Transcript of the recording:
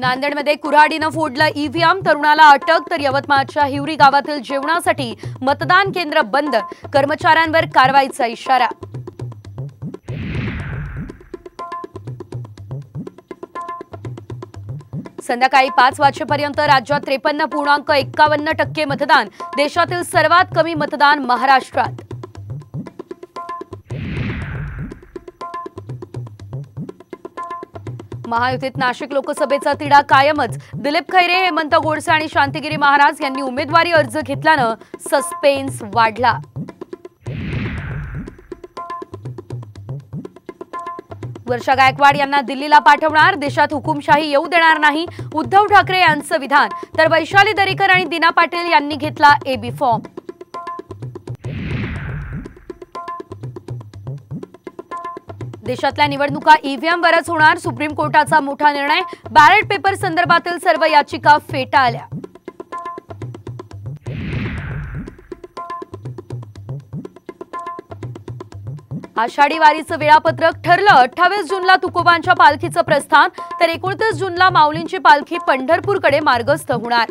नांदेडमध्ये कुऱ्हाडीनं फोडलं ईव्हीएम, तरुणाला अटक. तर यवतमाळच्या हिवरी गावातील जेवणासाठी मतदान केंद्र बंद, कर्मचाऱ्यांवर कारवाईचा इशारा. संध्याकाळी 5 वाजेपर्यंत राज्यात 53.51% मतदान. देशातील सर्वात कमी मतदान महाराष्ट्रात. महायुतीत नाशिक लोकसभेचा तिढा कायमच. दिलीप खैरे, हेमंत गोडसे आणि शांतिगिरी महाराज यांनी उमेदवारी अर्ज घेतल्यानं सस्पेन्स वाढला. वर्षा गायकवाड यांना दिल्लीला पाठवणार, देशात हुकुमशाही येऊ देणार नाही, उद्धव ठाकरे यांचं विधान. तर वैशाली दरेकर आणि दिना पाटील यांनी घेतला एबी फॉर्म. देशातल्या निवडणुका ईव्हीएम वरच होणार, सुप्रीम कोर्टाचा मोठा निर्णय. बॅलेट पेपर संदर्भातील सर्व याचिका फेटाळल्या. आषाढी वारीचं वेळापत्रक ठरलं. 28 जूनला तुकोबांच्या पालखीचं प्रस्थान, तर 29 जूनला माऊलींची पालखी पंढरपूरकडे मार्गस्थ होणार.